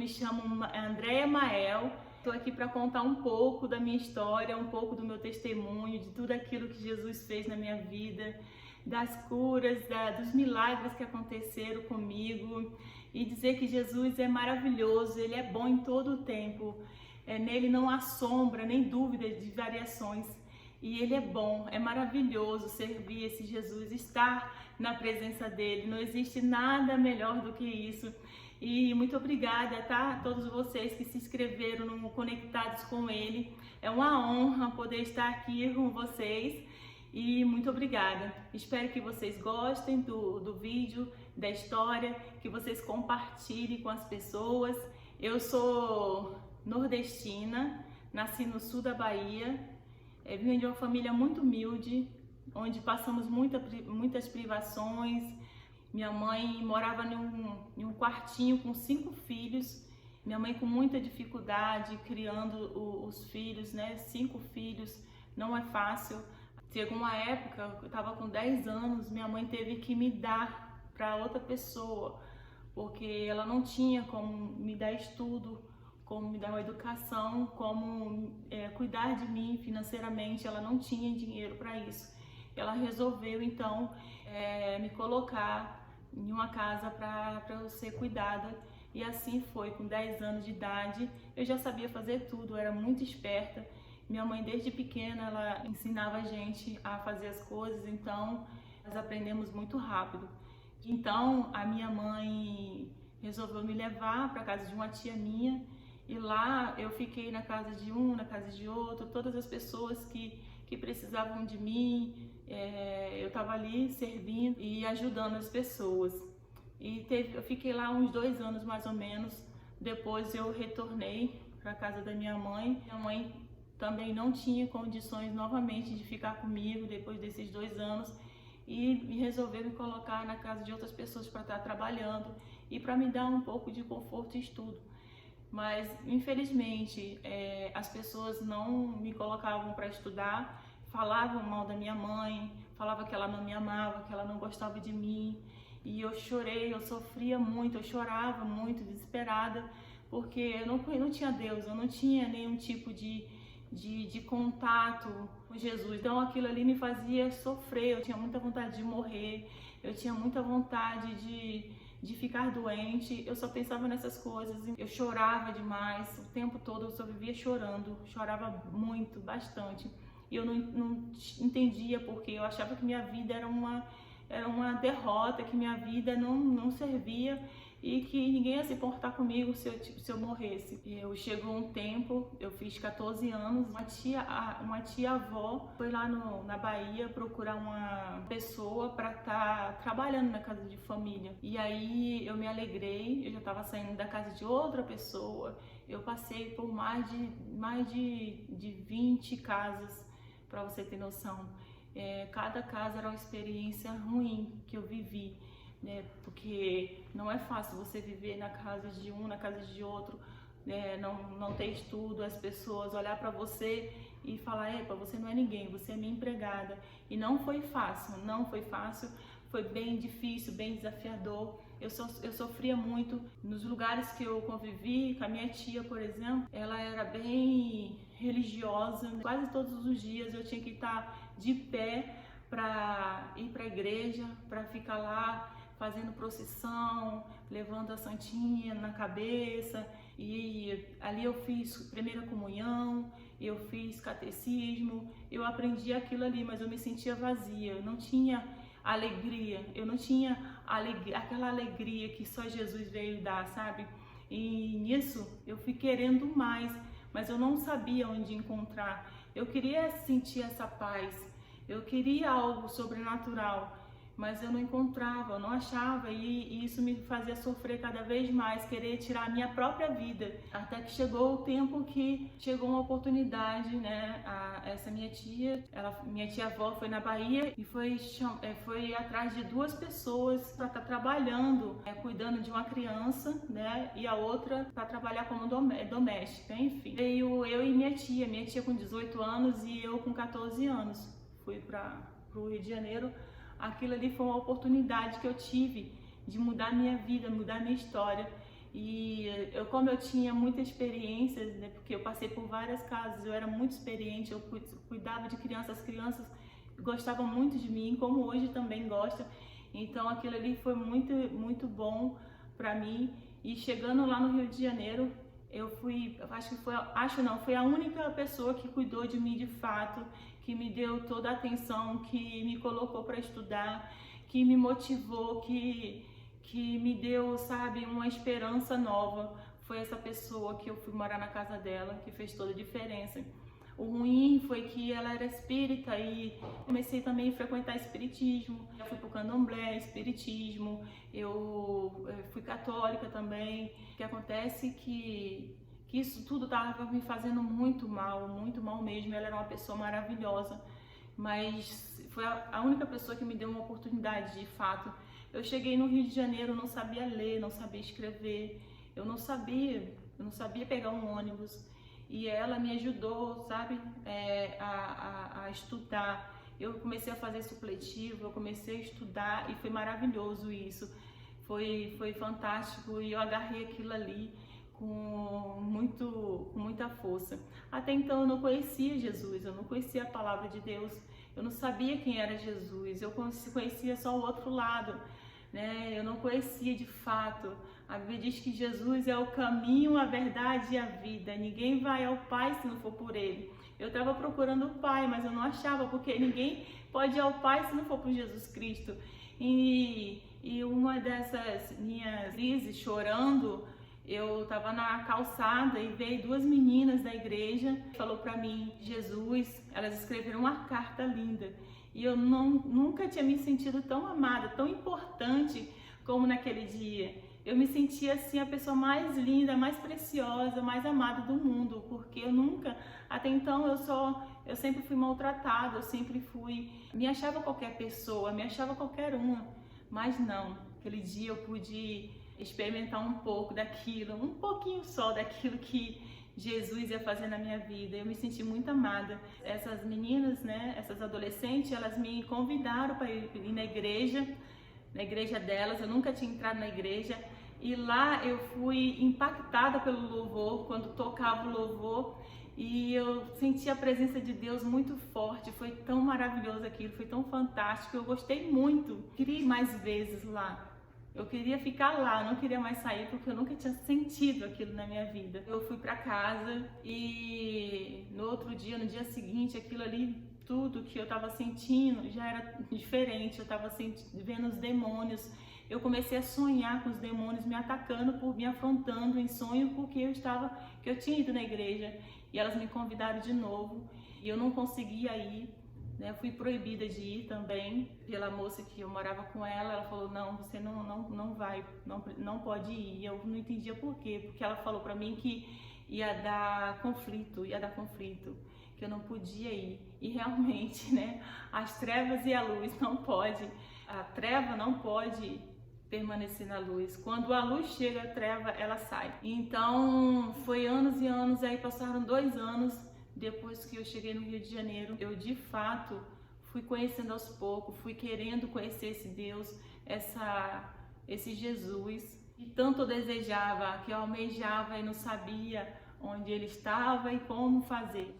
me chamo Andréia Mael, estou aqui para contar um pouco da minha história, um pouco do meu testemunho, de tudo aquilo que Jesus fez na minha vida, das curas, dos milagres que aconteceram comigo, e dizer que Jesus é maravilhoso, Ele é bom em todo o tempo, nele não há sombra nem dúvida de variações, e Ele é bom, é maravilhoso servir esse Jesus, estar na presença dEle, não existe nada melhor do que isso. E muito obrigada, tá? A todos vocês que se inscreveram no Conectados com Ele. É uma honra poder estar aqui com vocês e muito obrigada. Espero que vocês gostem do vídeo, da história, que vocês compartilhem com as pessoas. Eu sou nordestina, nasci no sul da Bahia, vim de uma família muito humilde, onde passamos muitas privações. Minha mãe morava em um quartinho com 5 filhos. Minha mãe com muita dificuldade criando os filhos, né? 5 filhos, não é fácil. Chegou uma época, eu estava com 10 anos, minha mãe teve que me dar para outra pessoa, porque ela não tinha como me dar estudo, como me dar uma educação, como cuidar de mim financeiramente, ela não tinha dinheiro para isso. Ela resolveu então me colocar em uma casa para eu ser cuidada, e assim foi. Com 10 anos de idade eu já sabia fazer tudo, eu era muito esperta. Minha mãe desde pequena ela ensinava a gente a fazer as coisas, então nós aprendemos muito rápido. Então a minha mãe resolveu me levar para casa de uma tia minha, e lá eu fiquei na casa de um, na casa de outro, todas as pessoas que precisavam de mim, eu estava ali servindo e ajudando as pessoas. Eu fiquei lá uns 2 anos mais ou menos. Depois eu retornei para a casa da minha mãe. Minha mãe também não tinha condições novamente de ficar comigo depois desses 2 anos, e resolveu me colocar na casa de outras pessoas para estar trabalhando e para me dar um pouco de conforto e estudo. Mas infelizmente as pessoas não me colocavam para estudar, falavam mal da minha mãe, falavam que ela não me amava, que ela não gostava de mim. E eu chorei, eu sofria muito, eu chorava muito, desesperada, porque eu não tinha Deus, eu não tinha nenhum tipo de contato com Jesus. Então aquilo ali me fazia sofrer, eu tinha muita vontade de morrer, eu tinha muita vontade de ficar doente. Eu só pensava nessas coisas, eu chorava demais, o tempo todo eu só vivia chorando, chorava muito, bastante. E eu não entendia porque eu achava que minha vida era uma derrota, que minha vida não servia e que ninguém ia se importar comigo se eu morresse. Chegou um tempo, eu fiz 14 anos, uma tia-avó foi lá na Bahia procurar uma pessoa para estar trabalhando na casa de família. E aí eu me alegrei, eu já estava saindo da casa de outra pessoa. Eu passei por mais de 20 casas, para você ter noção. Cada casa era uma experiência ruim que eu vivi, né? Porque não é fácil você viver na casa de um, na casa de outro, né? Não ter estudo, as pessoas olhar para você e falar: epa, você não é ninguém, você é minha empregada. E não foi fácil, não foi fácil, foi bem difícil, bem desafiador. Eu sofria muito nos lugares que eu convivi. Com a minha tia, por exemplo, ela era bem religiosa. Quase todos os dias eu tinha que estar de pé para ir para a igreja, para ficar lá fazendo procissão, levando a santinha na cabeça. E ali eu fiz primeira comunhão, eu fiz catecismo, eu aprendi aquilo ali, mas eu me sentia vazia, eu não tinha alegria, eu não tinha aquela alegria que só Jesus veio dar, sabe? E nisso eu fui querendo mais, mas eu não sabia onde encontrar. Eu queria sentir essa paz, eu queria algo sobrenatural, mas eu não encontrava, eu não achava, e isso me fazia sofrer cada vez mais, querer tirar a minha própria vida. Até que chegou o tempo que chegou uma oportunidade, né? Essa minha tia-avó foi na Bahia e foi atrás de 2 pessoas para estar trabalhando, cuidando de uma criança, né? E a outra para trabalhar como doméstica, enfim. Veio eu e minha tia com 18 anos e eu com 14 anos. Fui para o Rio de Janeiro. Aquilo ali foi uma oportunidade que eu tive de mudar minha vida, mudar minha história. E como eu tinha muita experiência, né, porque eu passei por várias casas, eu era muito experiente, eu cuidava de crianças, as crianças gostavam muito de mim, como hoje também gostam. Então aquilo ali foi muito, muito bom para mim. E chegando lá no Rio de Janeiro, eu fui, foi a única pessoa que cuidou de mim de fato, que me deu toda a atenção, que me colocou para estudar, que me motivou, que me deu, sabe, uma esperança nova. Foi essa pessoa que eu fui morar na casa dela, que fez toda a diferença. O ruim foi que ela era espírita e comecei também a frequentar espiritismo. Eu fui pro candomblé, espiritismo, eu fui católica também. O que acontece é que isso tudo estava me fazendo muito mal mesmo. Ela era uma pessoa maravilhosa, mas foi a única pessoa que me deu uma oportunidade de fato. Eu cheguei no Rio de Janeiro, não sabia ler, não sabia escrever, eu não sabia pegar um ônibus. E ela me ajudou, sabe, a estudar. Eu comecei a fazer supletivo, eu comecei a estudar e foi maravilhoso isso. Foi fantástico e eu agarrei aquilo ali com muita força. Até então eu não conhecia Jesus, eu não conhecia a palavra de Deus, eu não sabia quem era Jesus, eu conhecia só o outro lado, né? Eu não conhecia de fato. A Bíblia diz que Jesus é o caminho, a verdade e a vida. Ninguém vai ao Pai se não for por Ele. Eu estava procurando o Pai, mas eu não achava, porque ninguém pode ir ao Pai se não for por Jesus Cristo. E uma dessas minhas crises, chorando, eu estava na calçada e veio duas meninas da igreja, falou para mim, Jesus, elas escreveram uma carta linda. E eu nunca tinha me sentido tão amada, tão importante como naquele dia. Eu me sentia assim a pessoa mais linda, mais preciosa, mais amada do mundo, porque até então eu sempre fui maltratada, eu sempre me achava qualquer pessoa, me achava qualquer uma, mas não, aquele dia eu pude experimentar um pouco daquilo, um pouquinho só daquilo que Jesus ia fazer na minha vida. Eu me senti muito amada. Essas meninas, né, essas adolescentes, elas me convidaram para ir na igreja delas. Eu nunca tinha entrado na igreja e lá eu fui impactada pelo louvor, quando tocava o louvor, e eu senti a presença de Deus muito forte. Foi tão maravilhoso aquilo, foi tão fantástico, eu gostei muito, queria ir mais vezes lá. Eu queria ficar lá, não queria mais sair, porque eu nunca tinha sentido aquilo na minha vida. Eu fui para casa e no dia seguinte, aquilo ali, tudo que eu estava sentindo já era diferente. Eu estava vendo os demônios. Eu comecei a sonhar com os demônios me atacando, me afrontando em sonho, porque eu tinha ido na igreja e elas me convidaram de novo e eu não conseguia ir. Eu fui proibida de ir também pela moça que eu morava com ela. Ela falou, não, você não vai, não pode ir. Eu não entendia por quê, porque ela falou para mim que ia dar conflito, que eu não podia ir. E realmente, né, as trevas e a luz a treva não pode permanecer na luz. Quando a luz chega, a treva, ela sai. Então, foi anos e anos, aí passaram 2 anos, depois que eu cheguei no Rio de Janeiro, eu de fato fui conhecendo aos poucos, fui querendo conhecer esse Deus, esse Jesus que tanto eu desejava, que eu almejava e não sabia onde ele estava e como fazer.